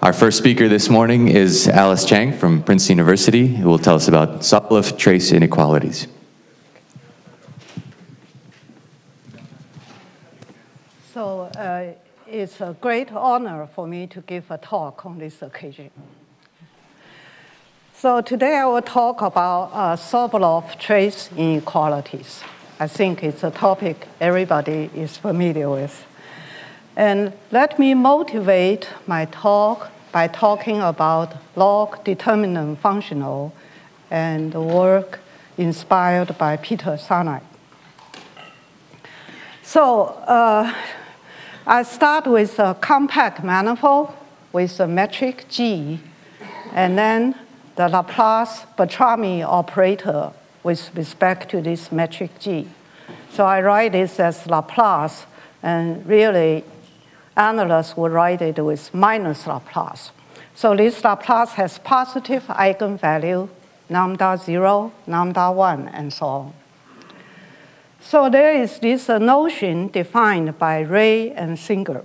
Our first speaker this morning is Alice Chang from Princeton University, who will tell us about Sobolov trace inequalities. So it's a great honor for me to give a talk on this occasion. So today I will talk about Sobolov trace inequalities. I think it's a topic everybody is familiar with. And let me motivate my talk by talking about log determinant functional and the work inspired by Peter Sarnak. So I start with a compact manifold with a metric G, and then the Laplace-Beltrami operator with respect to this metric G. So I write this as Laplace, and really analysts would write it with minus Laplace. So this Laplace has positive eigenvalue, lambda 0, lambda 1, and so on. So there is this notion defined by Ray and Singer,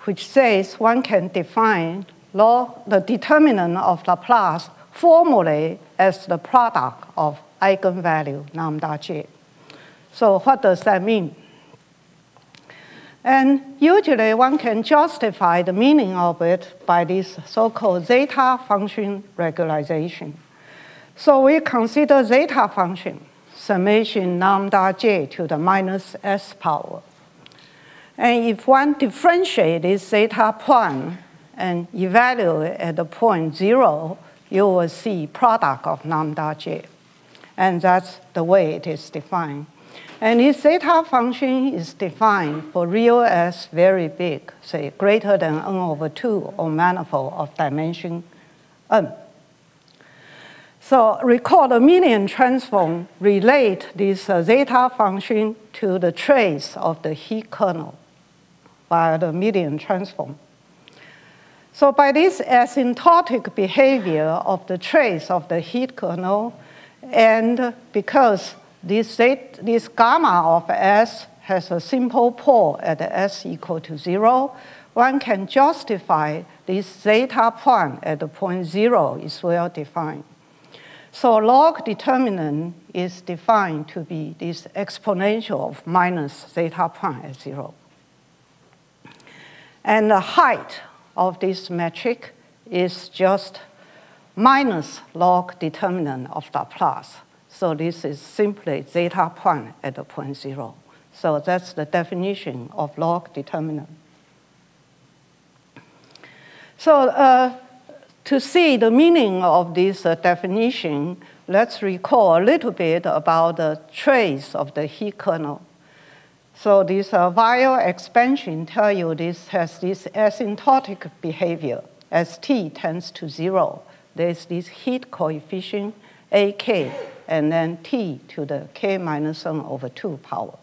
which says one can define the determinant of Laplace formally as the product of eigenvalue lambda j. So what does that mean? And usually one can justify the meaning of it by this so-called zeta function regularization. So we consider zeta function, summation lambda j to the minus s power. And if one differentiates this zeta point and evaluate at the point 0, you will see product of lambda j. And that's the way it is defined. And this zeta function is defined for real S very big, say greater than n over 2 or manifold of dimension n. So recall the Milin transform relate this zeta function to the trace of the heat kernel via the Milin transform. So by this asymptotic behavior of the trace of the heat kernel, and because this gamma of S has a simple pole at S equal to 0, one can justify this zeta point at the point 0 is well defined. So log determinant is defined to be this exponential of minus zeta point at 0. And the height of this metric is just minus log determinant of Laplace. So this is simply zeta point at the point 0. So that's the definition of log determinant. So to see the meaning of this definition, let's recall a little bit about the trace of the heat kernel. So this Weyl expansion tells you this has this asymptotic behavior. As t tends to 0, there's this heat coefficient, ak, and then t to the k minus n over 2 power.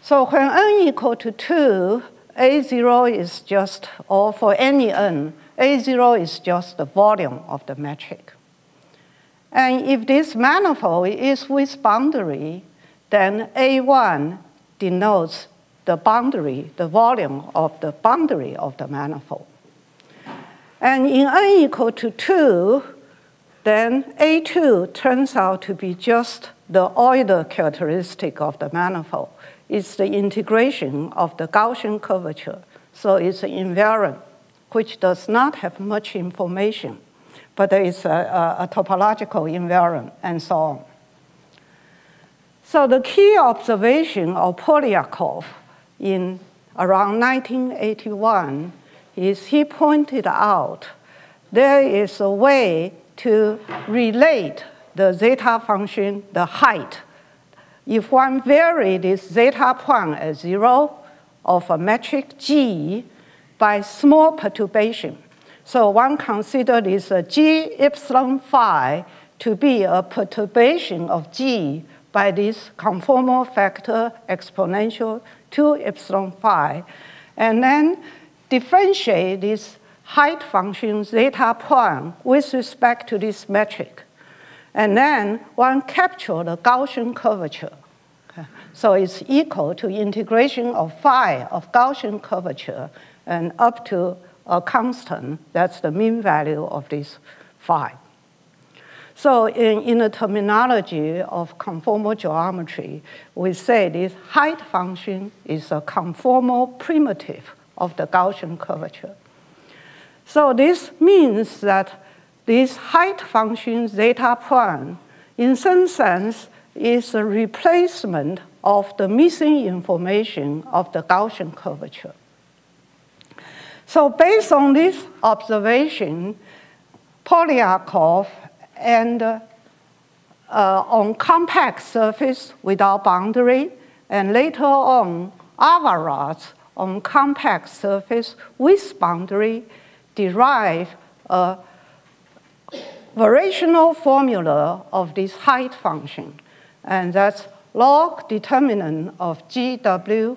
So when n equal to 2, A0 is just, or for any n, A0 is just the volume of the metric. And if this manifold is with boundary, then A1 denotes the boundary, the volume of the boundary of the manifold. And in n equal to 2, then A2 turns out to be just the Euler characteristic of the manifold. It's the integration of the Gaussian curvature. So it's an invariant, which does not have much information, but it's a topological invariant, and so on. So the key observation of Polyakov in around 1981 is he pointed out there is a way to relate the zeta function, the height. If one vary this zeta point at 0 of a metric G by small perturbation, so one consider this G epsilon phi to be a perturbation of G by this conformal factor exponential 2 epsilon phi, and then differentiate this height function zeta point with respect to this metric. And then one capture the Gaussian curvature. So it's equal to integration of phi of Gaussian curvature and up to a constant. That's the mean value of this phi. So in the terminology of conformal geometry, we say this height function is a conformal primitive of the Gaussian curvature. So this means that this height function zeta prime, in some sense, is a replacement of the missing information of the Gaussian curvature. So based on this observation, Polyakov and on compact surface without boundary, and later on Alvarez on compact surface with boundary, derive a variational formula of this height function, and that's log determinant of GW,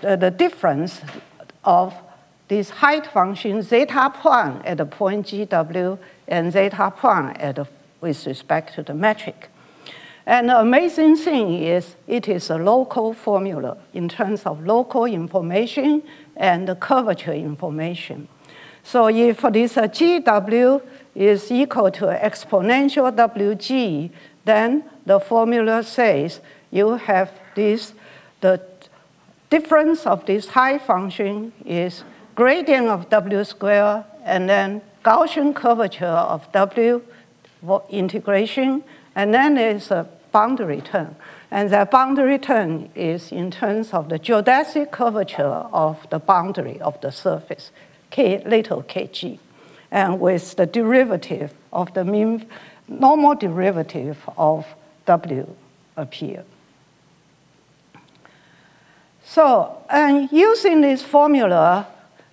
the difference of this height function zeta prime at the point GW and zeta prime with respect to the metric. And the amazing thing is it is a local formula in terms of local information and the curvature information. So if this GW is equal to exponential WG, then the formula says you have this, the difference of this height function is gradient of W squared, and then Gaussian curvature of W integration, and then there's a boundary term. And that boundary term is in terms of the geodesic curvature of the boundary of the surface, little kg, and with the derivative of the mean normal derivative of W appear. So, and using this formula,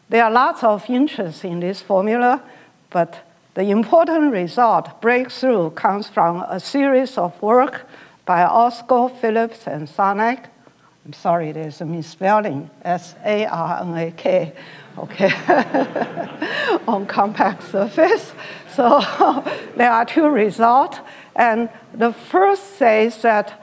there are lots of interest in this formula, but the important result, breakthrough, comes from a series of work by Osgood-Phillips and Sarnak. I'm sorry, there's a misspelling, S-A-R-N-A-K, okay, on compact surface. So there are two results, and the first says that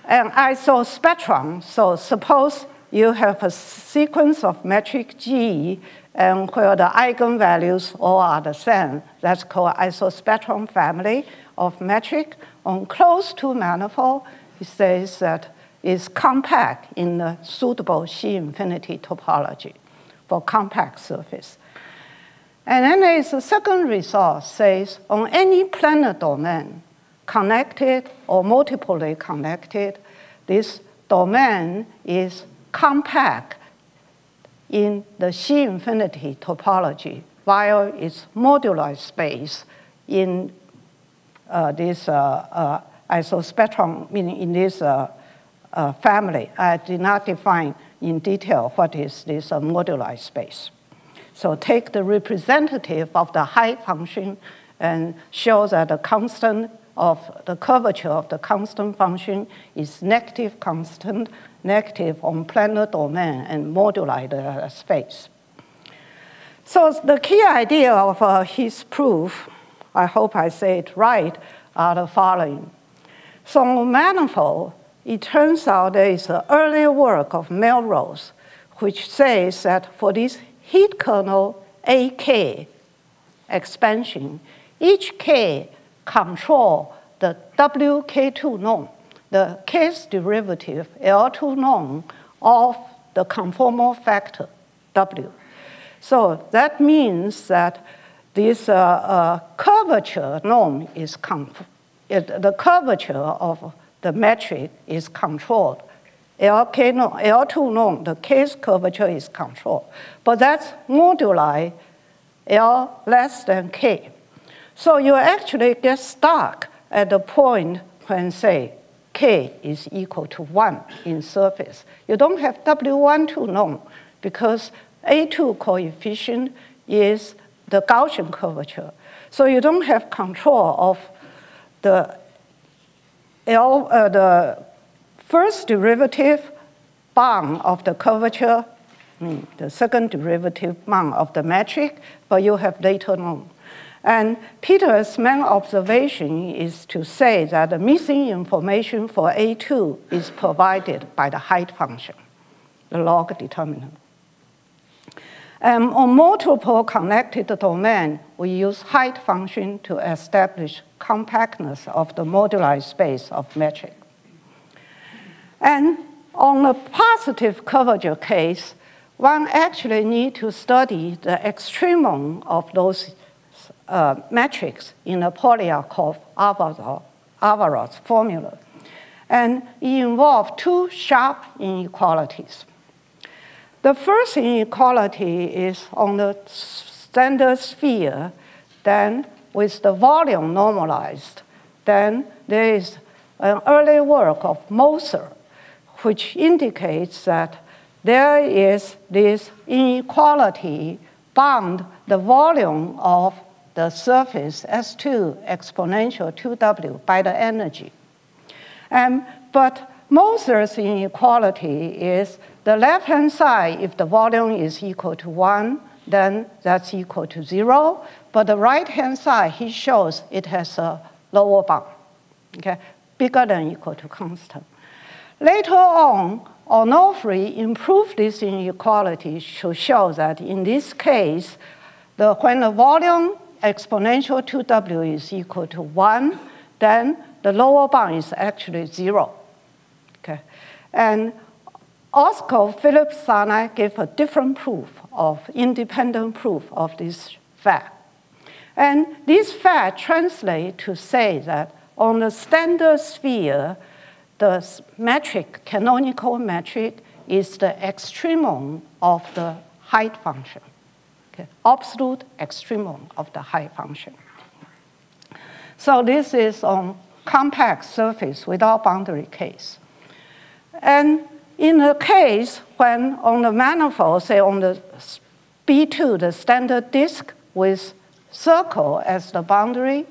an isospectrum, so suppose you have a sequence of metric G, and where the eigenvalues all are the same. That's called isospectrum family of metric. On closed two manifold, it says that it's compact in the suitable C-infinity topology for compact surface. And then there's a second result, says on any planar domain, connected or multiply connected, this domain is compact in the C-infinity topology while its moduli space in this isospectrum, meaning in this family. I did not define in detail what is this moduli space. So take the representative of the height function and show that the constant of the curvature of the constant function is negative constant, negative on planar domain, and moduli the space. So the key idea of his proof, I hope I say it right, are the following. So on manifold, it turns out there is an earlier work of Melrose, which says that for this heat kernel AK expansion, each K control the WK2 norm, the K's derivative L2 norm of the conformal factor W. So that means that this curvature norm is the curvature of the metric is controlled. L2 norm, the K's curvature is controlled. But that's moduli L less than K. So you actually get stuck at the point when, say, K is equal to 1 in surface. You don't have W12 norm because A2 coefficient is the Gaussian curvature. So you don't have control of the first derivative bound of the curvature, the second derivative bound of the metric, but you have later norm. And Peter's main observation is to say that the missing information for A2 is provided by the height function, the log determinant. On multiple connected domain, we use height function to establish compactness of the moduli space of metric. And on the positive curvature case, one actually needs to study the extremum of those metrics in a Polyakov-Averroes formula. And it involves two sharp inequalities. The first inequality is on the standard sphere, then with the volume normalized. Then there is an early work of Moser, which indicates that there is this inequality bound the volume of the surface S2 exponential 2W by the energy. But Moser's inequality is the left-hand side, if the volume is equal to 1, then that's equal to 0. But the right-hand side, he shows it has a lower bound, okay, bigger than equal to constant. Later on, Onofre improved this inequality to show that in this case, when the volume exponential 2W is equal to 1, then the lower bound is actually 0. Okay. And Osgood-Phillips-Sarnak gave a different proof independent proof of this fact. And this fact translates to say that on the standard sphere, the metric, canonical metric, is the extremum of the height function, okay? Absolute extremum of the height function. So this is on compact surface without boundary case. And in a case when on the manifold, say on the B2, the standard disk with circle as the boundary,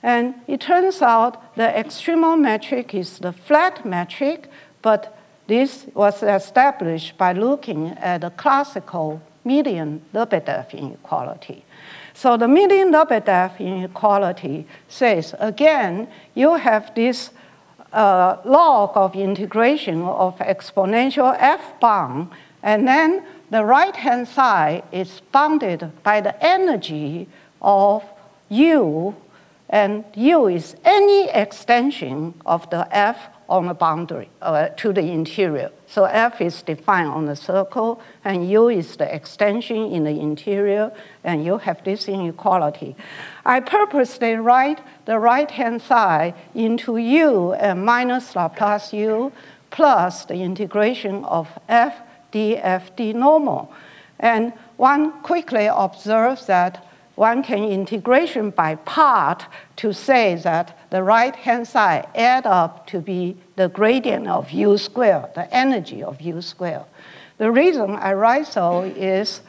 and it turns out the extremal metric is the flat metric, but this was established by looking at the classical Milin-Lebedev inequality. So the Milin-Lebedev inequality says, again, you have this log of integration of exponential f bound, and then the right-hand side is bounded by the energy of U, and U is any extension of the f on the boundary to the interior. So f is defined on the circle, and U is the extension in the interior, and you have this inequality. I purposely write the right-hand side into U and minus Laplace U plus the integration of f df d normal. And one quickly observes that one can integration by part to say that the right-hand side add up to be the gradient of U squared, the energy of U squared. The reason I write so is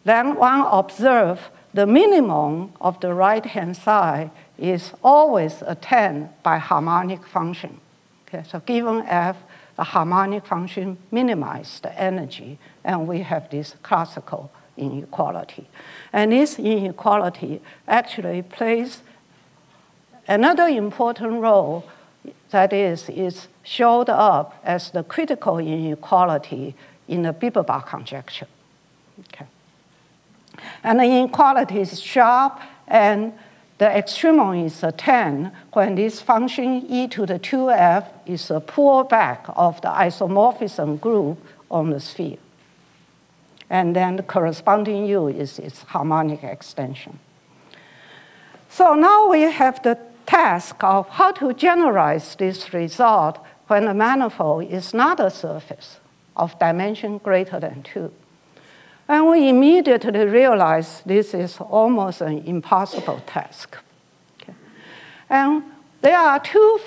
then one observes the minimum of the right-hand side is always attained by harmonic function. Okay, so given f, the harmonic function minimizes the energy, and we have this classical inequality. And this inequality actually plays another important role, that is showed up as the critical inequality in the Bieberbach conjecture. Okay. And the inequality is sharp, and the extremum is attained when this function e to the 2f is a pullback of the isomorphism group on the sphere. And then the corresponding U is its harmonic extension. So now we have the task of how to generalize this result when a manifold is not a surface of dimension greater than 2. And we immediately realize this is almost an impossible task. Okay. And there are two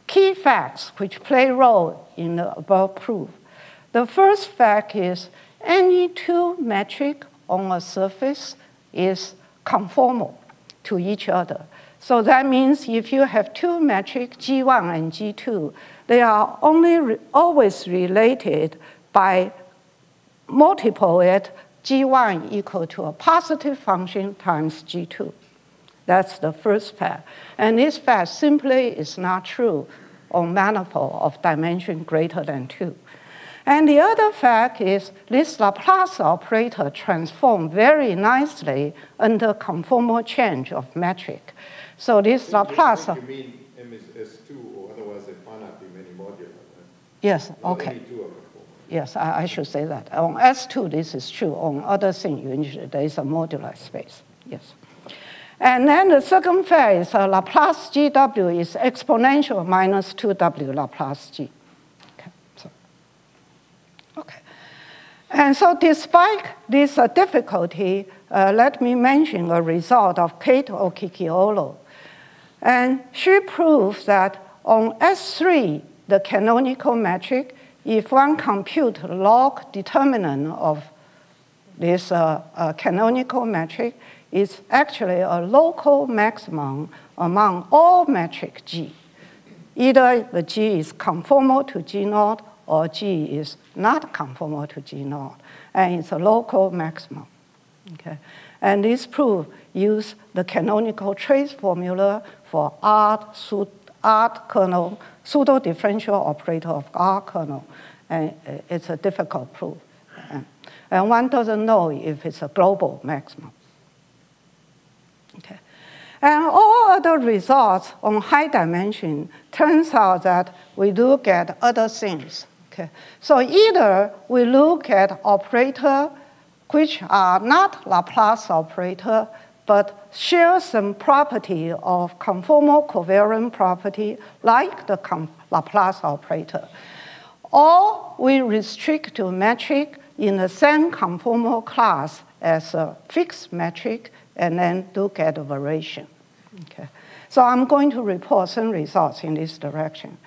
key facts which play a role in the above proof. The first fact is any two metric on a surface is conformal to each other. So that means if you have two metric, G1 and G2, they are always related by multiple at G1 equal to a positive function times G2. That's the first fact. And this fact simply is not true on manifold of dimension greater than 2. And the other fact is this Laplace operator transforms very nicely under conformal change of metric. So this Laplace... You mean M is S2, or otherwise there cannot be many moduli, right? Yes, Not okay. any two are conformal. Yes, I should say that. On S2, this is true. On other things, there is a modular space. Yes. And then the second fact is Laplace GW is exponential minus 2W Laplace G. Okay. And so despite this difficulty, let me mention a result of Kate Okikiola. And she proves that on S3, the canonical metric, if one compute log determinant of this canonical metric, is actually a local maximum among all metric G. Either the G is conformal to G0 or G is not conformal to G0, and it's a local maximum. Okay? And this proof use the canonical trace formula for R kernel, pseudo-differential operator of R kernel, and it's a difficult proof. And one doesn't know if it's a global maximum. Okay. And all other results on high dimension turns out that we look at other things. Okay. So either we look at operators which are not Laplace operator, but share some property of conformal covariant property like the Laplace operator. Or we restrict to metric in the same conformal class as a fixed metric and then look at the variation. Okay. So I'm going to report some results in this direction.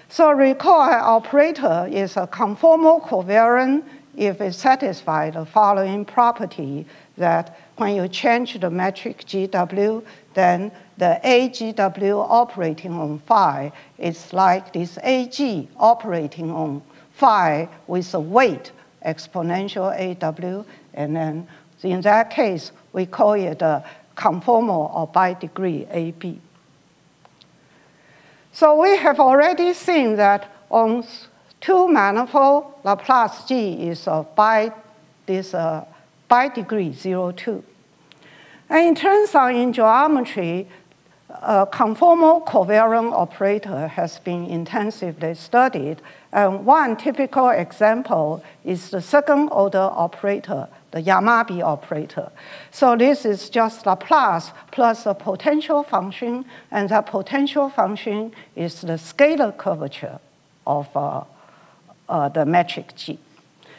So recall an operator is a conformal covariant if it satisfies the following property, that when you change the metric GW, then the AGW operating on phi is like this AG operating on phi with a weight exponential AW, and then in that case, we call it a conformal or by degree AB. So we have already seen that on two manifold, Laplace G is by degree 0,2. And it turns out in geometry, a conformal covariant operator has been intensively studied. And one typical example is the second order operator, the Yamabe operator. So this is just Laplace plus a potential function, and that potential function is the scalar curvature of the metric G.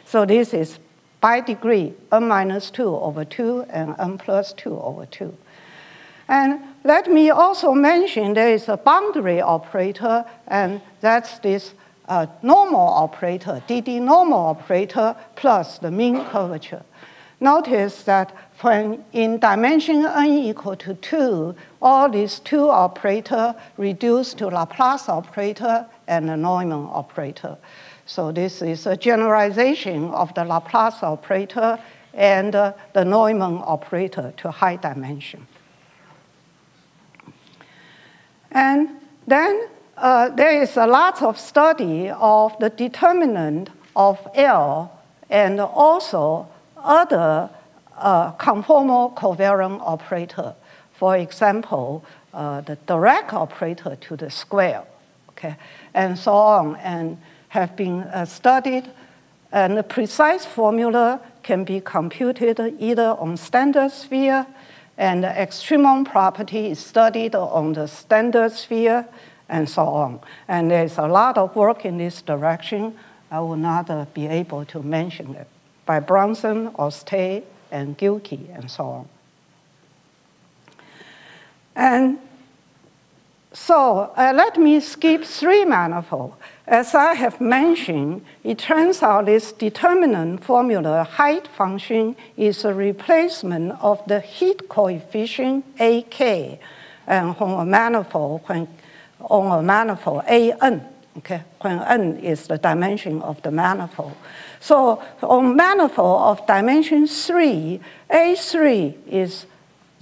So this is by degree n minus 2 over 2 and n plus 2 over 2. And let me also mention there is a boundary operator, and that's this normal operator, DD normal operator plus the mean curvature. Notice that when in dimension n equal to 2, all these two operators reduce to Laplace operator and the Neumann operator. So this is a generalization of the Laplace operator and the Neumann operator to high dimension. And then there is a lot of study of the determinant of L and also other conformal covariant operator. For example, the direct operator to the square, okay, and so on, and have been studied. And the precise formula can be computed either on standard sphere, and the extremal property is studied on the standard sphere, and so on. And there's a lot of work in this direction. I will not be able to mention it, by Bronson, Oste, and Gilkey, and so on. And so let me skip 3 manifold. As I have mentioned, it turns out this determinant formula height function is a replacement of the heat coefficient AK, and on a manifold, on a manifold AN, okay, when n is the dimension of the manifold. So on manifold of dimension 3, A3 is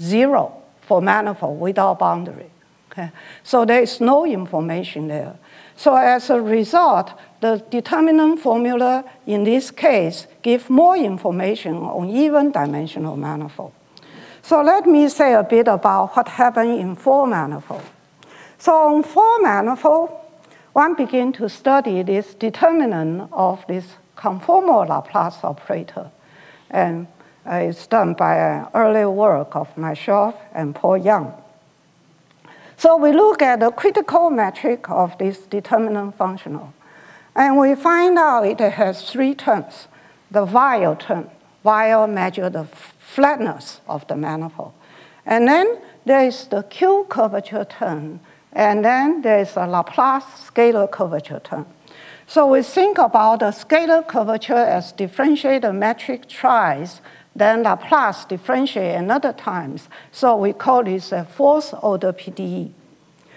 0 for manifold without boundary. Okay? So there is no information there. So as a result, the determinant formula in this case gives more information on even dimensional manifold. So let me say a bit about what happened in 4 manifold. So on 4 manifold, one begins to study this determinant of this conformal Laplace operator. And it's done by an early work of myself and Paul Young. So we look at the critical metric of this determinant functional. And we find out it has 3 terms. The Weyl term. Weyl measures the flatness of the manifold. And then there is the Q-curvature term. And then there is a Laplace scalar curvature term. So we think about the scalar curvature as differentiated metric twice, then Laplace differentiate another times. So we call this a 4th order PDE.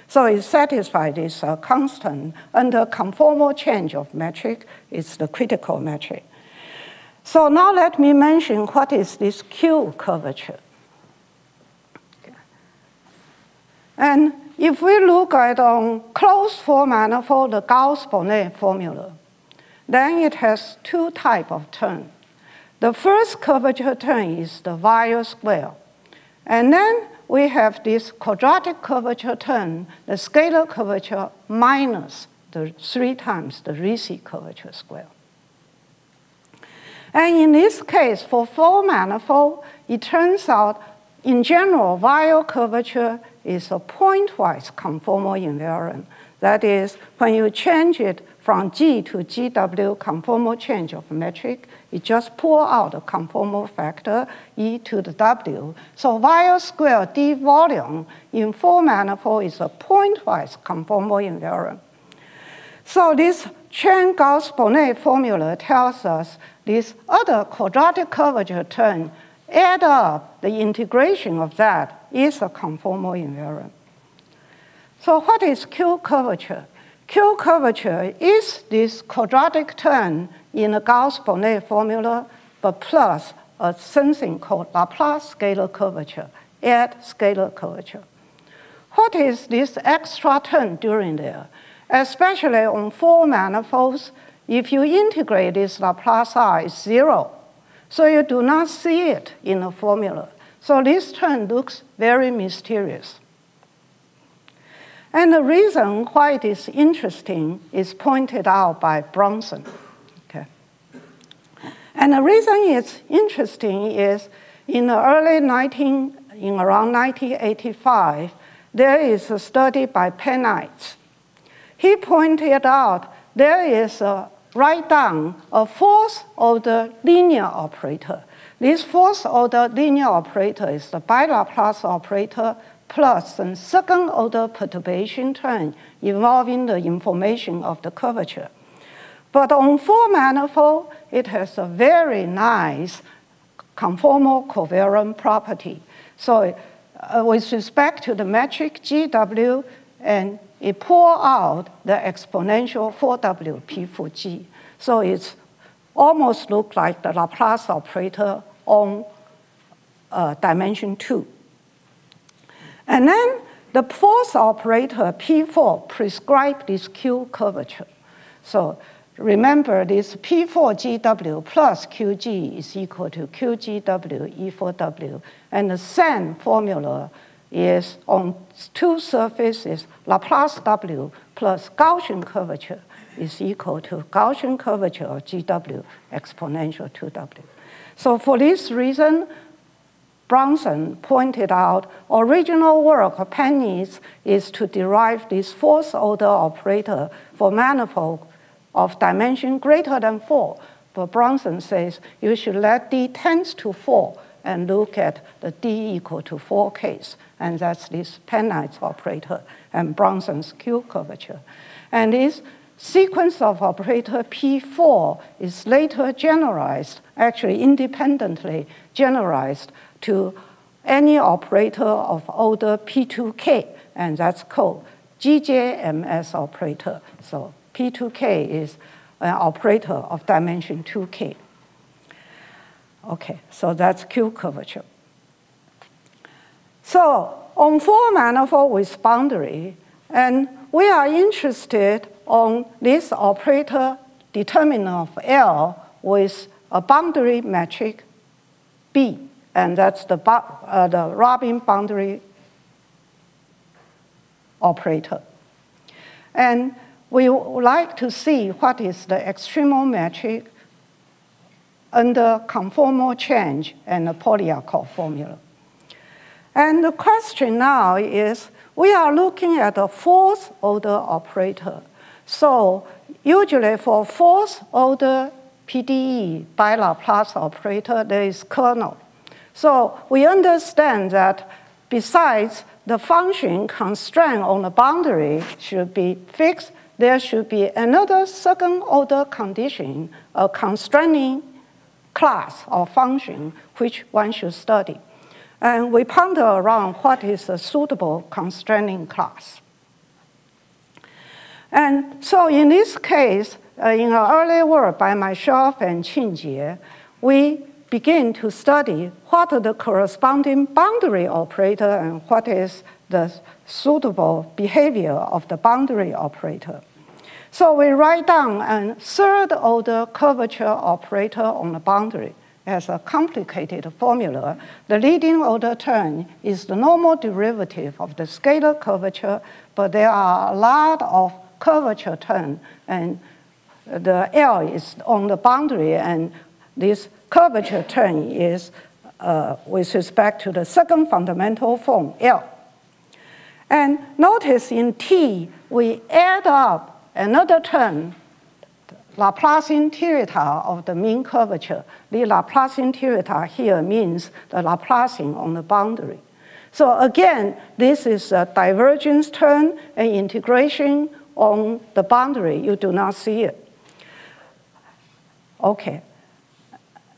So it satisfies this constant under conformal change of metric. It's the critical metric. So now let me mention what is this Q-curvature. And if we look at on closed 4 manifold, the Gauss-Bonnet formula, then it has 2 types of terms. The first curvature term is the Weyl square. And then we have this quadratic curvature term, the scalar curvature minus the 3 times the Ricci curvature square. And in this case, for 4 manifold, it turns out, in general, Weyl curvature is a pointwise conformal invariant. That is, when you change it from G to GW conformal change of metric, it just pull out a conformal factor, e to the W. So Weyl square d volume in 4 manifold is a pointwise conformal invariant. So this Chang Gauss-Bonnet formula tells us this other quadratic curvature term, add up the integration of that is a conformal invariant. So what is Q-curvature? Q-curvature is this quadratic term in the Gauss-Bonnet formula, but plus something called Laplace scalar curvature, add scalar curvature. What is this extra term during there? Especially on 4 manifolds, if you integrate this Laplace R, it's 0. So you do not see it in the formula. So this term looks very mysterious. And the reason why it is interesting is pointed out by Bronson. Okay. And the reason it's interesting is in the around 1985, there is a study by Pennites. He pointed out there is a write down a 4th order linear operator. This 4th order linear operator is the bi-Laplace operator plus some 2nd order perturbation term involving the information of the curvature. But on 4 manifold, it has a very nice conformal covariant property. So with respect to the metric GW, and it pour out the exponential 4W P for G. So it's almost look like the Laplace operator on dimension 2. And then the 4th operator, P4, prescribes this Q curvature. So remember this P4 GW plus QG is equal to QGW E4W. And the same formula is on 2 surfaces, Laplace W plus Gaussian curvature is equal to Gaussian curvature of GW exponential 2W. So for this reason, Bronson pointed out original work of Pennies is to derive this 4th order operator for manifold of dimension greater than 4. But Bronson says you should let D tends to 4 and look at the D equal to 4 case. And that's this Pennites operator and Bronson's Q curvature. And this sequence of operator P4 is later generalized, actually independently generalized to any operator of order P2K, and that's called GJMS operator. So P2K is an operator of dimension 2K. Okay, so that's Q curvature. So on four manifold with boundary, and we are interested on this operator determinant of L with a boundary metric B, and that's the Robin boundary operator. And we would like to see what is the extremal metric under conformal change and the Polyakov formula. And the question now is, we are looking at a fourth order operator. So usually for fourth order PDE by Laplace operator, there is kernel. So we understand that besides the function constraint on the boundary should be fixed, there should be another second order condition, a constraining class or function, which one should study. And we ponder around what is a suitable constraining class. And so in this case, in an early work by myself and Qingjie, we begin to study what are the corresponding boundary operator and what is the suitable behavior of the boundary operator. So we write down a third order curvature operator on the boundary as a complicated formula. The leading order term is the normal derivative of the scalar curvature, but there are a lot of curvature terms, and the L is on the boundary, and this curvature term is with respect to the second fundamental form, L. And notice in T, we add up another term, Laplacian theta of the mean curvature. The Laplacian theta here means the Laplacian on the boundary. So again, this is a divergence term and integration on the boundary. You do not see it. Okay.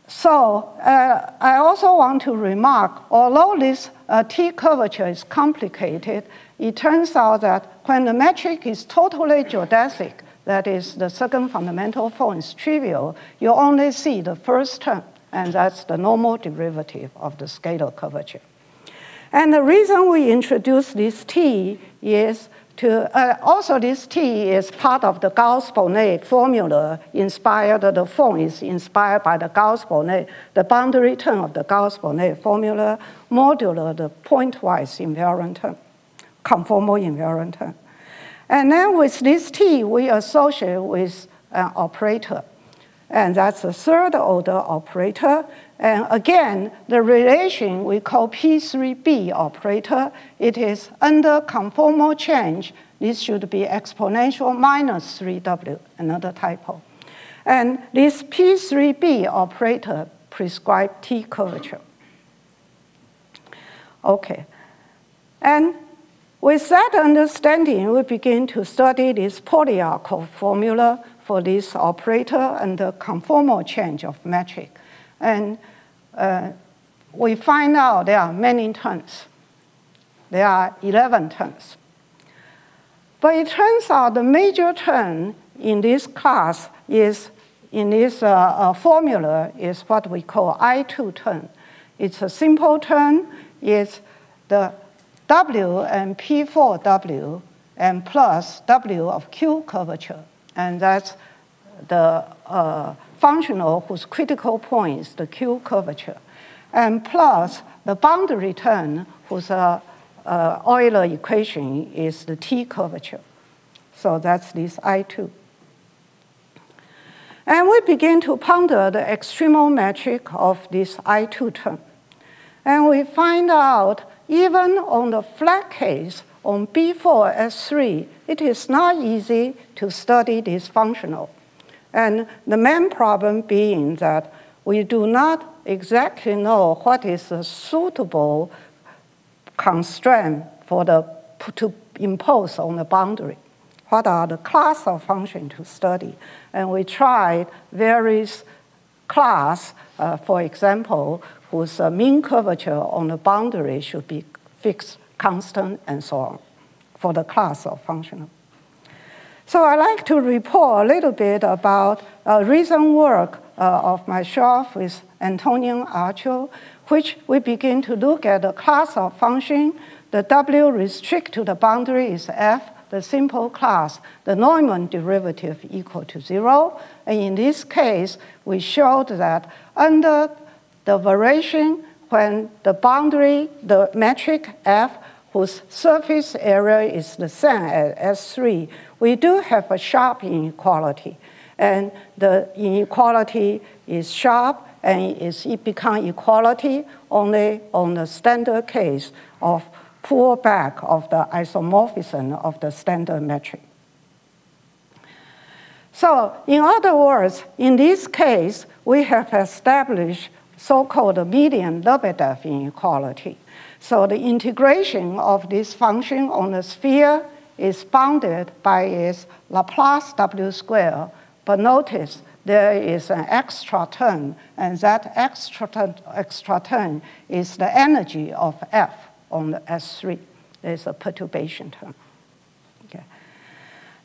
So I also want to remark, although this T curvature is complicated, it turns out that when the metric is totally geodesic, that is, the second fundamental form is trivial, you only see the first term, and that's the normal derivative of the scalar curvature. And the reason we introduce this T is also this T is part of the Gauss-Bonnet formula inspired, the form is inspired by the Gauss-Bonnet, the boundary term of the Gauss-Bonnet formula, modulo the pointwise invariant term, conformal invariant term. And then with this T, we associate with an operator. And that's a third order operator. And again, the relation we call P3B operator, it is under conformal change. This should be exponential minus 3W, another typo. And this P3B operator prescribes T curvature. Okay. And with that understanding, we begin to study this Polyakov formula for this operator under conformal change of metric. And we find out there are many terms. There are 11 terms. But it turns out the major term in this class is, in this formula, is what we call I2 term. It's a simple term. It's the W and P4W and plus W of Q curvature. And that's the functional whose critical point is the Q curvature. And plus the boundary term whose Euler equation is the T curvature. So that's this I2. And we begin to ponder the extremal metric of this I2 term. And we find out even on the flat case, on B4S3, it is not easy to study this functional. And the main problem being that we do not exactly know what is a suitable constraint to impose on the boundary. What are the class of function to study? And we tried various class, for example, whose mean curvature on the boundary should be fixed, constant, and so on, for the class of functional. So I'd like to report a little bit about recent work of myself with Antonian Archo, which we begin to look at the class of function. The W restrict to the boundary is F, the simple class, the Neumann derivative equal to 0. And in this case, we showed that under the variation, when the boundary, the metric F, whose surface area is the same as S3, we do have a sharp inequality. And the inequality is sharp, and it becomes equality only on the standard case of pullback of the isomorphism of the standard metric. So in other words, in this case, we have established so-called Milin-Lebedev inequality. So the integration of this function on the sphere is bounded by its Laplace W squared, but notice there is an extra term, and that extra term is the energy of F on the S3. There's a perturbation term. Okay.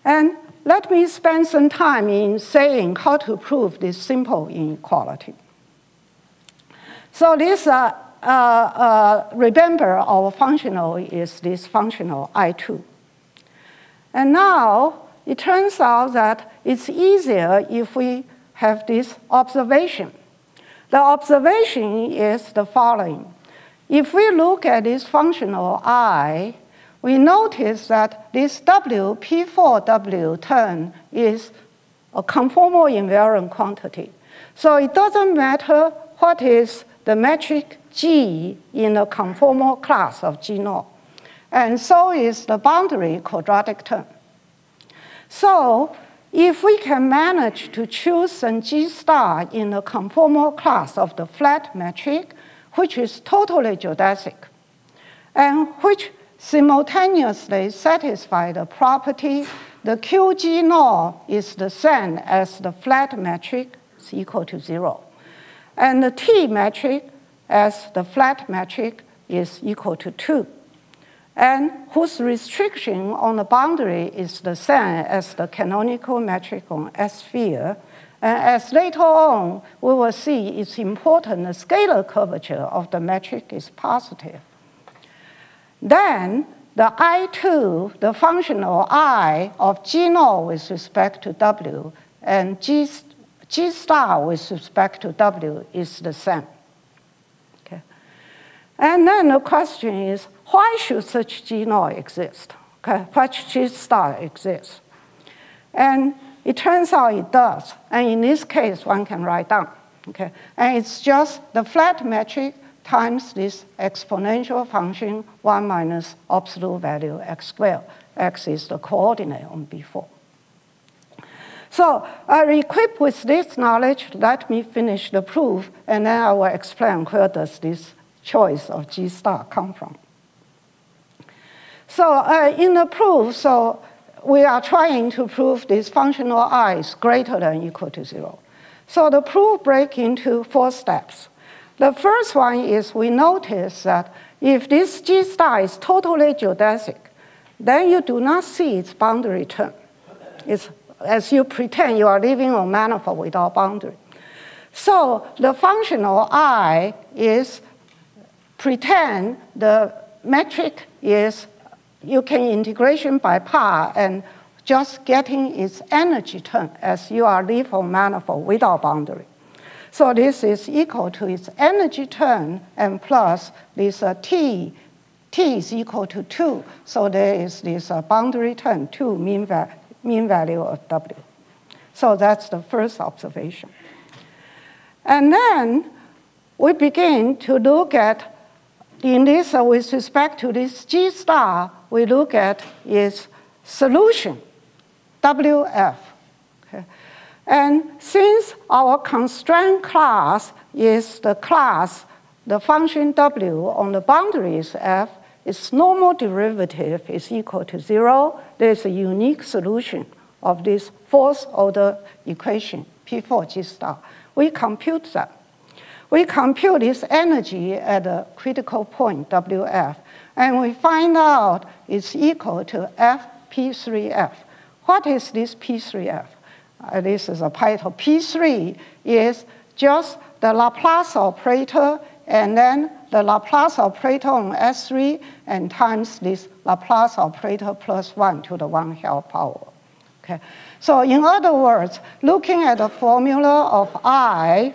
And let me spend some time in saying how to prove this simple inequality. So this, remember our functional is this functional I2. And now it turns out that it's easier if we have this observation. The observation is the following. If we look at this functional I, we notice that this W, P4W term is a conformal invariant quantity. So it doesn't matter what is the metric G in the conformal class of G0. And so is the boundary quadratic term. So if we can manage to choose some G star in the conformal class of the flat metric, which is totally geodesic, and which simultaneously satisfy the property the QG0 is the same as the flat metric is equal to 0. And the T metric as the flat metric is equal to 2. And whose restriction on the boundary is the same as the canonical metric on S-sphere. And as later on, we will see it's important the scalar curvature of the metric is positive. Then the I2, the functional I of G0 with respect to W, and G star with respect to W is the same. Okay. And then the question is, why should such G0 exist? Okay. Why should G star exist? And it turns out it does. And in this case, one can write down. Okay. And it's just the flat metric times this exponential function 1 minus absolute value x squared. X is the coordinate on B4. So equipped with this knowledge, let me finish the proof, and then I will explain where does this choice of G star come from. So in the proof, so we are trying to prove this functional I is greater than or equal to 0. So the proof breaks into 4 steps. The first one is we notice that if this G star is totally geodesic, then you do not see its boundary term. It's as you pretend you are living on manifold without boundary. So the functional I is pretend the metric is, you can integration by par and just getting its energy term as you are living on manifold without boundary. So this is equal to its energy term and plus this T is equal to 2. So there is this boundary term, 2 mean value of W. So that's the first observation. And then we begin to look at, in this, with respect to this G star, we look at its solution, WF. Okay. And since our constraint class is the class, the function W on the boundary is F, its normal derivative is equal to 0. There's a unique solution of this 4th order equation, P4 G star. We compute that. We compute its energy at a critical point, WF, and we find out it's equal to F P3F. What is this P3F? this is a title P3, is just the Laplace operator and then the Laplace operator on S3 and times this Laplace operator plus 1 to the 1/2 power. Okay. So in other words, looking at the formula of I,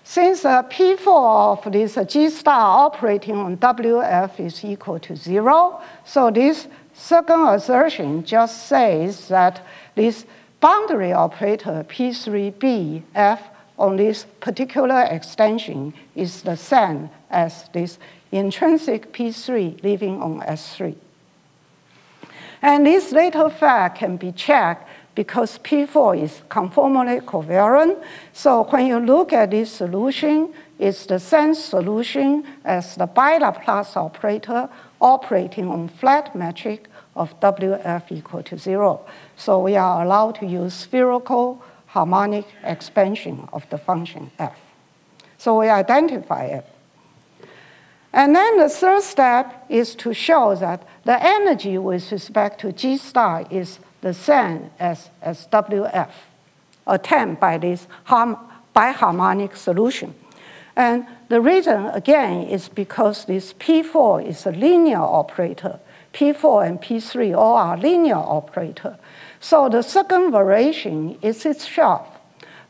since P4 of this G star operating on WF is equal to 0, so this second assertion just says that this boundary operator P3BF on this particular extension is the same as this intrinsic P3 living on S3. And this later fact can be checked because P4 is conformally covariant. So when you look at this solution, it's the same solution as the bi-Laplace operator operating on flat metric of WF equal to 0. So we are allowed to use spherical harmonic expansion of the function f. So we identify it. And then the third step is to show that the energy with respect to G star is the same as WF, obtained by this biharmonic solution. And the reason, again, is because this P4 is a linear operator. P4 and P3 all are linear operator. So the second variation is itself.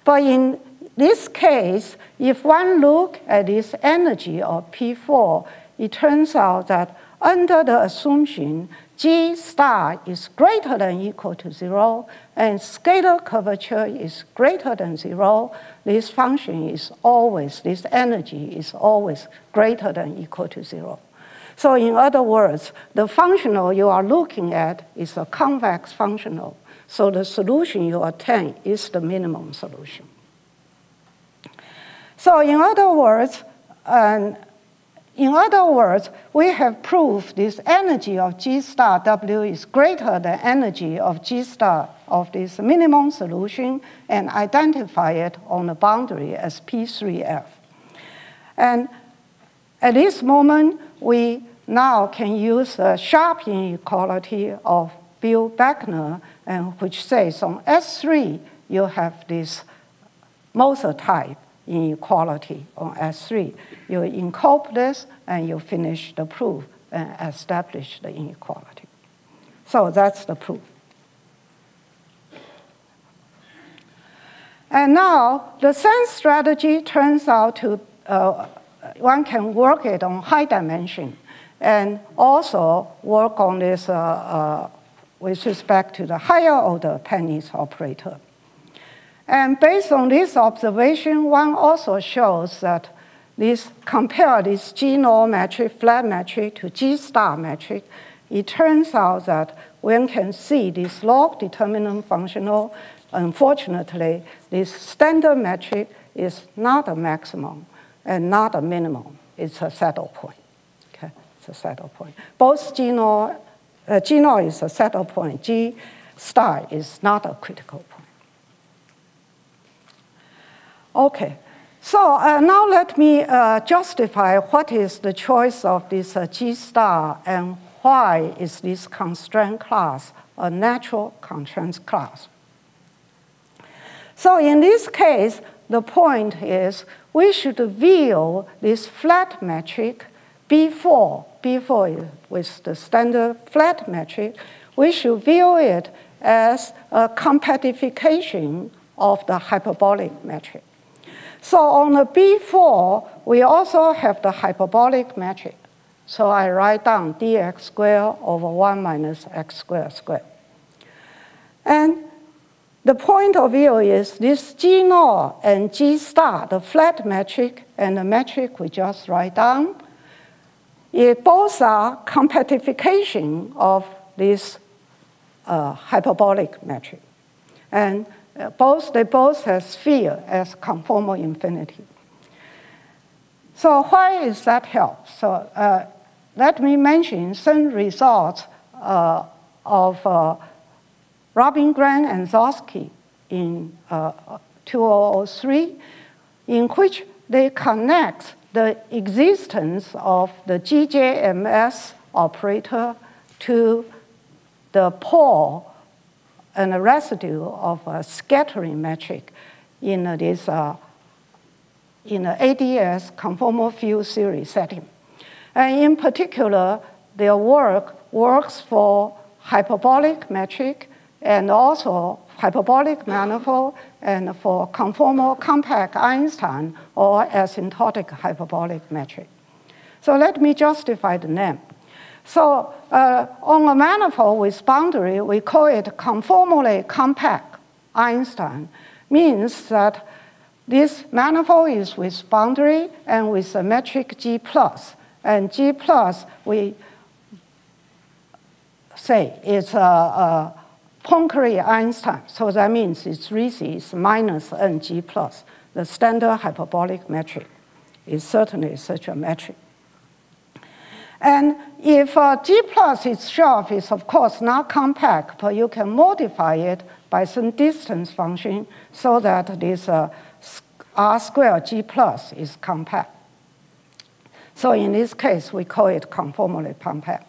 But in this case, if one look at this energy of P4, it turns out that under the assumption G star is greater than equal to 0 and scalar curvature is greater than 0, this function is always, this energy is always greater than equal to 0. So in other words, the functional you are looking at is a convex functional. So the solution you attain is the minimum solution. So in other words, we have proved this energy of G star W is greater than energy of G star of this minimum solution and identify it on the boundary as P3F. And at this moment, we now can use a sharp inequality of Bill-Beckner, and which says on S3, you have this Moser type inequality on S3. You incorporate this and you finish the proof and establish the inequality. So that's the proof. And now the same strategy turns out to, one can work it on high dimension and also work on this with respect to the higher order Penny's operator. And based on this observation, one also shows that compare this G0 metric, flat metric, to G star metric. It turns out that one can see this log determinant functional. Unfortunately, this standard metric is not a maximum and not a minimum. It's a saddle point. Okay, it's a saddle point. Both G0 is a saddle point. G star is not a critical point. Okay, so now let me justify what is the choice of this G star and why is this constraint class a natural constraint class. So in this case, the point is we should view this flat metric B4 with the standard flat metric, we should view it as a compactification of the hyperbolic metric. So on the B4, we also have the hyperbolic metric. So I write down dx squared over 1 minus x squared squared. And the point of view is this G0 and G star, the flat metric and the metric we just write down, both are compactification of this hyperbolic metric. And they both have sphere as conformal infinity. So why is that help? So let me mention some results of Robin Grant and Zosky in 2003, in which they connect the existence of the GJMS operator to the pole and the residue of a scattering metric in this in the ADS conformal field theory setting. And in particular, their work works for hyperbolic metric and also hyperbolic manifold and for conformal compact Einstein or asymptotic hyperbolic metric. So let me justify the name. So on a manifold with boundary, we call it conformally compact Einstein. Means that this manifold is with boundary and with a metric G+. And G+, we say it's a Poincare Einstein. So that means its reason is minus NG+. The standard hyperbolic metric is certainly such a metric. And if G+ itself is, of course, not compact, but you can modify it by some distance function so that this R squared G+ is compact. So in this case, we call it conformally compact.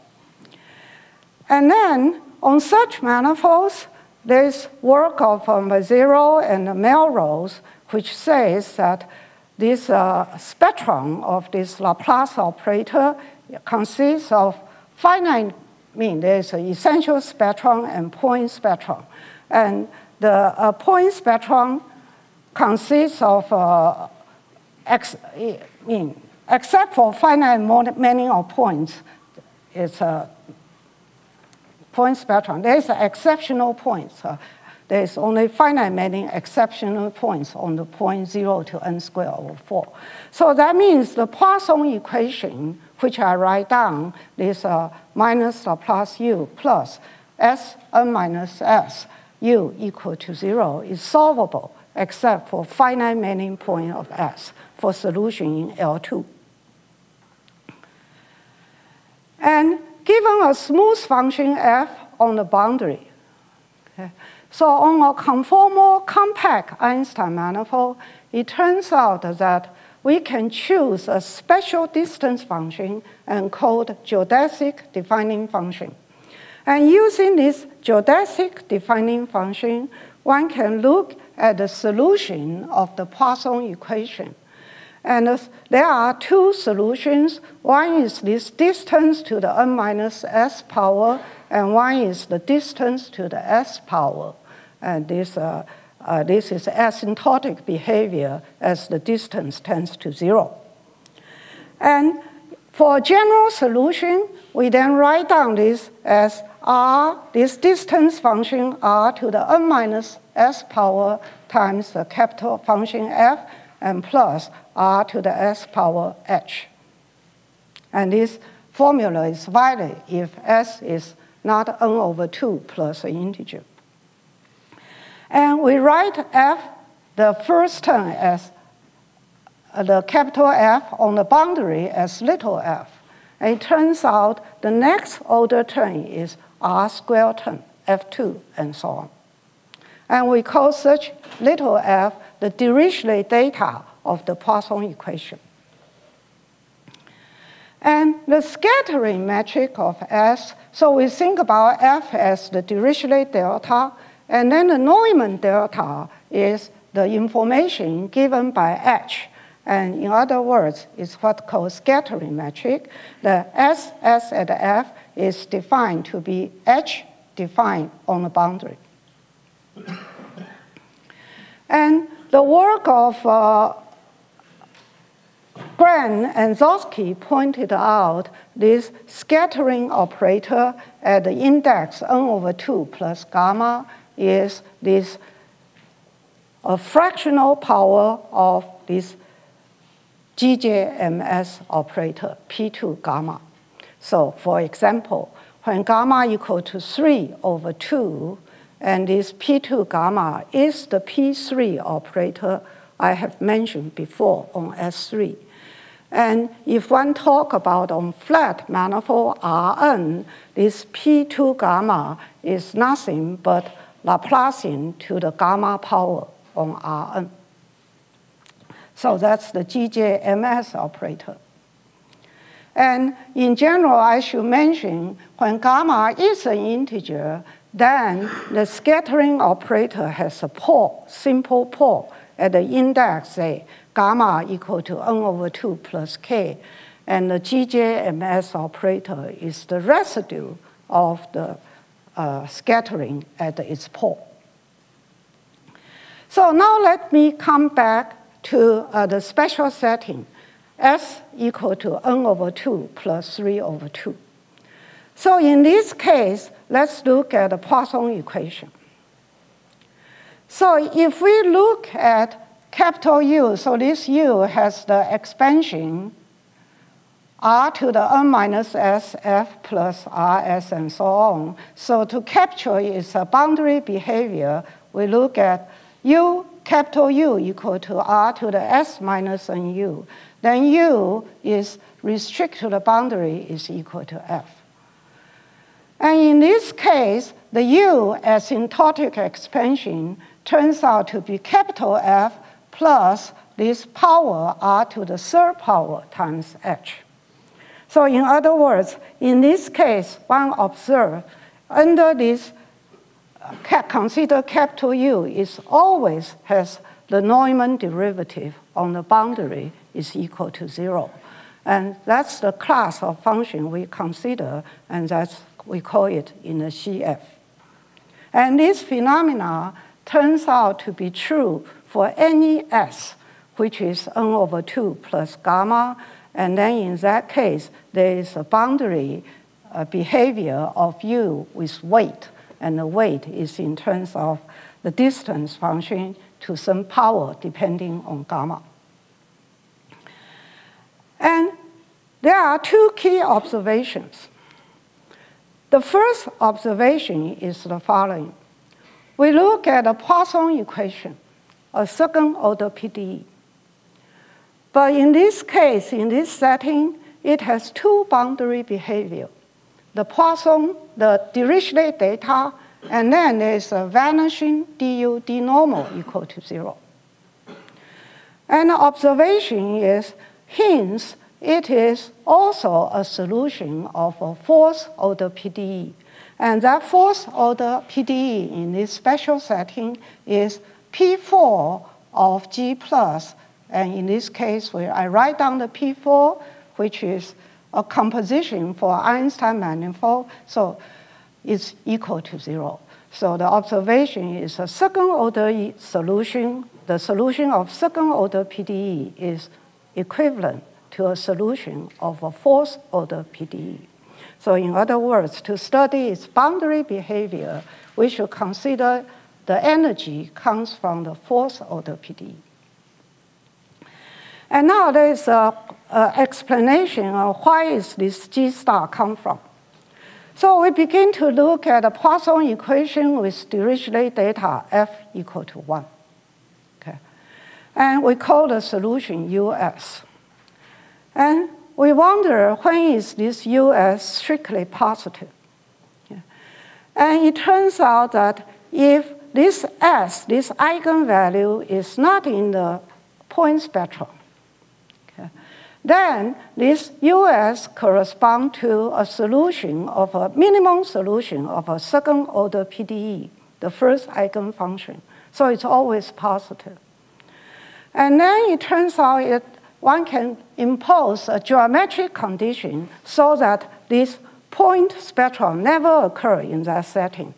And then on such manifolds, there is work of Mazzero and Melrose, which says that this spectrum of this Laplace operator consists of finite, there's an essential spectrum and point spectrum. And the point spectrum consists of, except for finite many of points, it's a point spectrum. There's exceptional points. There's only finite many exceptional points on the point 0 to n squared over 4. So that means the Poisson equation, which I write down, is minus Laplace u plus S n minus S u equal to 0, is solvable except for finite many point of S for solution in L2. And given a smooth function f on the boundary, okay, so on a conformal compact Einstein manifold, it turns out that we can choose a special distance function and called geodesic defining function. And using this geodesic defining function, one can look at the solution of the Poisson equation. And there are two solutions. One is this distance to the n minus s power, and one is the distance to the s power. And this is asymptotic behavior as the distance tends to 0. And for a general solution, we then write down this as r, this distance function r to the n minus s power times the capital function f, and plus r to the s power h. And this formula is valid if s is not n over 2 plus an integer. And we write f, the first term, as the capital F on the boundary as little f. And it turns out the next order term is r squared term, f2, and so on. And we call such little f the Dirichlet data of the Poisson equation. And the scattering metric of S, so we think about f as the Dirichlet delta, and then the Neumann delta is the information given by h. And in other words, it's what's called scattering metric. The S at f is defined to be h defined on the boundary. And the work of Gran and Zosky pointed out this scattering operator at the index n over 2 plus gamma is this a fractional power of this GJMS operator, P2 gamma. So for example, when gamma equal to 3 over 2, and this P2 gamma is the P3 operator I have mentioned before on S3. And if one talk about on flat manifold Rn, this P2 gamma is nothing but Laplacian to the gamma power on Rn. So that's the GJMS operator. And in general, I should mention, when gamma is an integer, then the scattering operator has a pole, simple pole, at the index, say, gamma equal to n/2 plus k. And the GJMS operator is the residue of the scattering at its pole. So now let me come back to the special setting, S equal to n/2 plus 3/2. So in this case, let's look at the Poisson equation. So if we look at capital U, so this U has the expansion r to the n minus s, f plus rs, and so on. So to capture its boundary behavior, we look at U, capital U equal to r to the s minus nu. Then U is restricted to the boundary is equal to f. And in this case, the U asymptotic expansion turns out to be capital F plus this power r to the third power times h. So in other words, in this case, one observes under this, consider capital U is always has the Neumann derivative on the boundary is equal to 0. And that's the class of function we consider, and we call it in the CF. And this phenomena turns out to be true for any S, which is n/2 plus gamma, and then in that case, there is a boundary behavior of U with weight, and the weight is in terms of the distance function to some power depending on gamma. And there are two key observations. The first observation is the following. We look at the Poisson equation, a second-order PDE. But in this case, in this setting, it has two boundary behavior. The Poisson, the Dirichlet data, and then there's a vanishing du d normal equal to 0. And the observation is, hence, it is also a solution of a fourth-order PDE. And that fourth-order PDE in this special setting is P4 of G plus. And in this case, where I write down the P4, which is a composition for Einstein manifold, so it's equal to 0. So the observation is a second-order solution. The solution of second-order PDE is equivalent to a solution of a fourth-order PDE. So in other words, to study its boundary behavior, we should consider the energy comes from the fourth-order PDE. And now there is an explanation of why is this G star come from. So we begin to look at the Poisson equation with Dirichlet data F equal to 1. Okay. And we call the solution US. And we wonder, when is this US strictly positive? Yeah. And it turns out that if this S, this eigenvalue, is not in the point spectrum, okay, then this US corresponds to a solution of a minimum solution of a second-order PDE, the first eigenfunction. So it's always positive. And then it turns out one can impose a geometric condition so that this point spectrum never occurs in that setting.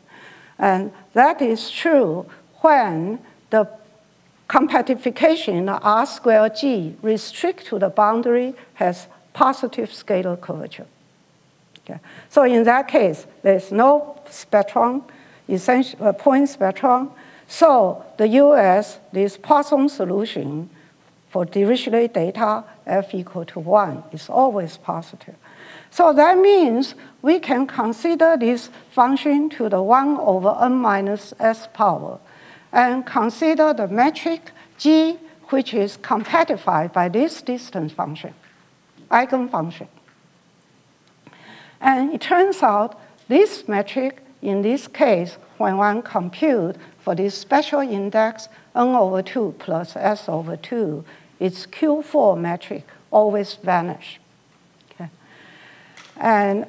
And that is true when the compactification R squared G restrict to the boundary has positive scalar curvature. Okay. So in that case, there's no spectrum, essentially point spectrum. So the US, this Poisson solution for Dirichlet data F equal to 1 is always positive. So that means we can consider this function to the 1 over n minus s power and consider the metric G, which is compactified by this distance function, eigenfunction. And it turns out this metric, in this case, when one compute for this special index n over 2 plus s over 2, its Q4 metric always vanish. Okay. And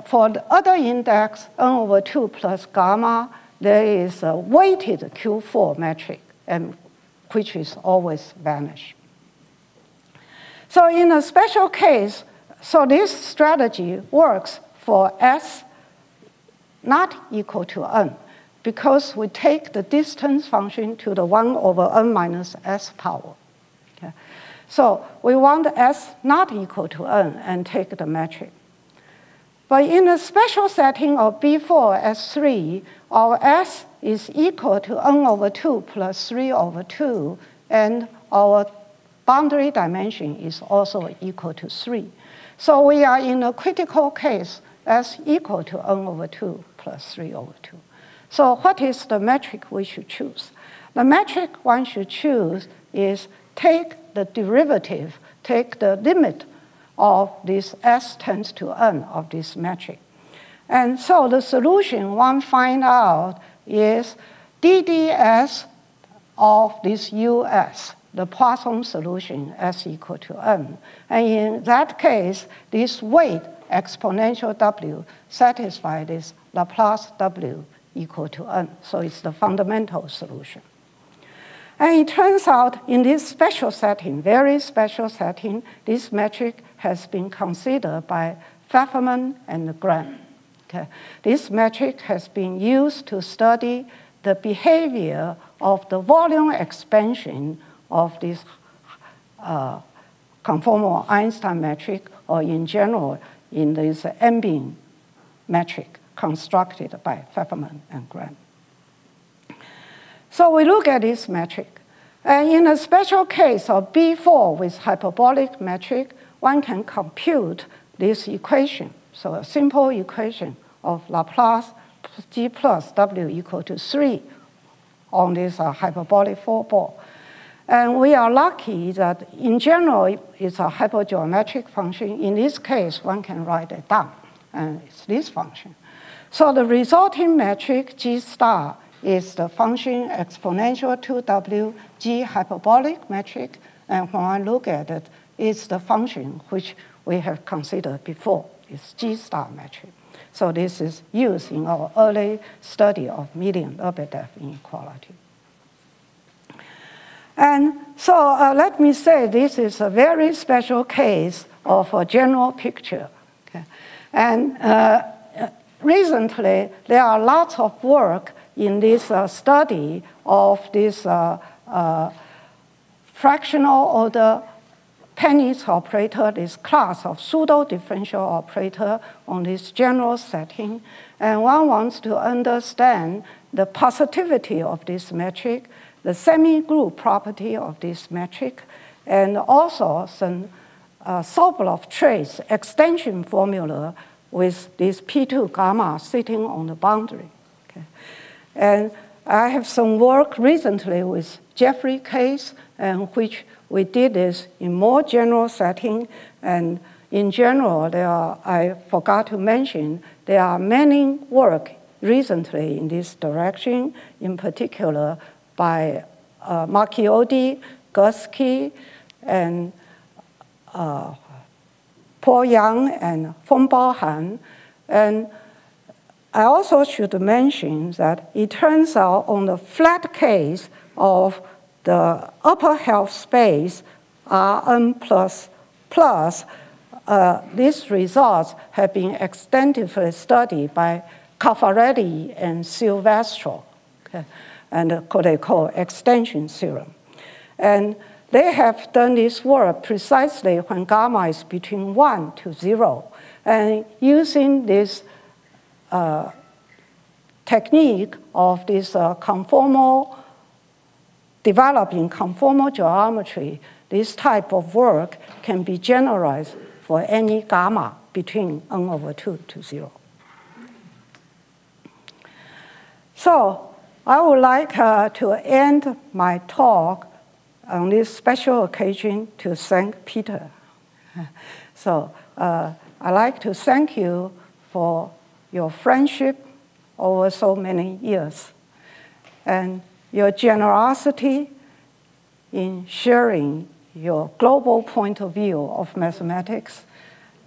for the other index, n/2 plus gamma, there is a weighted Q4 metric, and which is always vanish. So in a special case, so this strategy works for S not equal to n, because we take the distance function to the 1/n minus S power. Okay? So we want S not equal to n and take the metric. But in a special setting of B4 S3, our S is equal to n/2 plus 3/2, and our boundary dimension is also equal to 3. So we are in a critical case, S equal to n/2 plus 3/2. So what is the metric we should choose? The metric one should choose is take the derivative, take the limit of this S tends to n of this metric. And so the solution one find out is DDS of this US, the Poisson solution, S equal to n. And in that case, this weight exponential W satisfies this Laplace W equal to n. So it's the fundamental solution. And it turns out in this special setting, very special setting, this metric has been considered by Pfefferman and Graham. Okay. This metric has been used to study the behavior of the volume expansion of this conformal Einstein metric, or in general, in this ambient metric constructed by Pfefferman and Graham. So we look at this metric. And in a special case of B4 with hyperbolic metric, one can compute this equation. So a simple equation of Laplace G plus W equal to 3 on this hyperbolic four-ball. And we are lucky that in general, it's a hypergeometric function. In this case, one can write it down, and it's this function. So the resulting metric G star is the function exponential 2W G hyperbolic metric, and when I look at it, it's the function which we have considered before. It's G star metric. So this is used in our early study of Milin-Lebedev inequality. And so let me say this is a very special case of a general picture. Okay? And recently, there are lots of work in this study of this fractional order Penny's operator, this class of pseudo-differential operator on this general setting. And one wants to understand the positivity of this metric, the semi-group property of this metric, and also some Sobolov trace extension formula with this P2 gamma sitting on the boundary. Okay. And I have some work recently with Jeffrey case, and which we did this in more general setting. And in general, I forgot to mention, there are many work recently in this direction, in particular by Marchiodi, Gursky, and Paul Yang and Fengbao Han. And I also should mention that it turns out on the flat case of the upper half space Rn plus, these results have been extensively studied by Caffarelli and Silvestro, okay, and what they call extension theorem. And they have done this work precisely when gamma is between 1 to 0. And using this technique of this developing conformal geometry, this type of work can be generalized for any gamma between n/2 to 0. So I would like to end my talk on this special occasion to thank Peter. So I'd like to thank you for your friendship over so many years, and your generosity in sharing your global point of view of mathematics,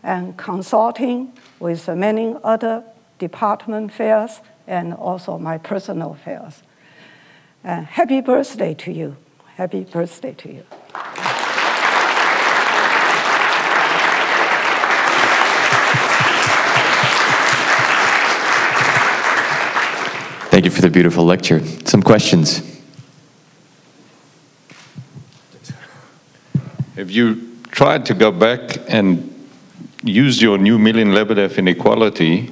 and consulting with many other department affairs and also my personal affairs. Happy birthday to you. Happy birthday to you. Thank you for the beautiful lecture. Some questions? Have you tried to go back and use your new Milin-Lebedev inequality,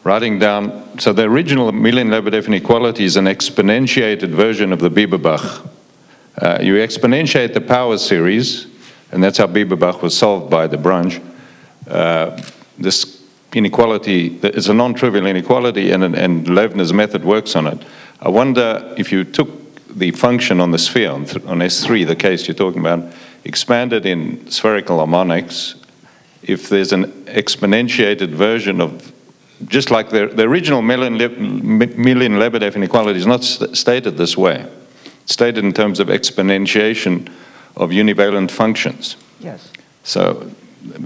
writing down, so the original Milin-Lebedev inequality is an exponentiated version of the Bieberbach. You exponentiate the power series, and that's how Bieberbach was solved by the branch. This inequality is a non-trivial inequality, and Loebner's method works on it. I wonder if you took the function on the sphere, on S3, the case you're talking about, expanded in spherical harmonics, if there's an exponentiated version of, just like the original Milin-Lebedev inequality is not stated this way. It's stated in terms of exponentiation of univalent functions. Yes. So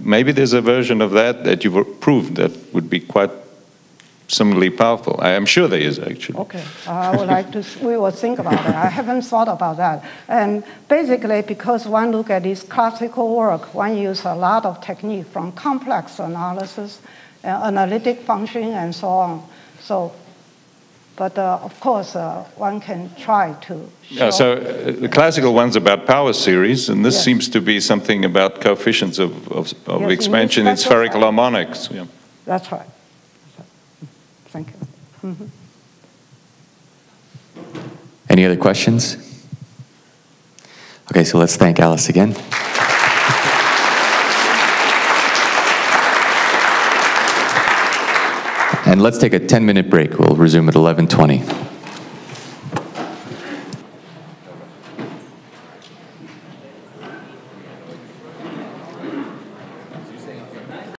maybe there's a version of that you've proved that would be quite similarly powerful. I am sure there is, actually. Okay, I would like to, we will think about it. I haven't thought about that. And basically, because one look at this classical work, one use a lot of technique from complex analysis, analytic function, and so on. So, but of course, one can try to show. Yeah, so the classical one's about power series, and this seems to be something about coefficients of expansion in spherical harmonics. Yeah. That's right. Thank you. Mm-hmm. Any other questions? Okay, so let's thank Alice again. And let's take a 10-minute break. We'll resume at 11:20.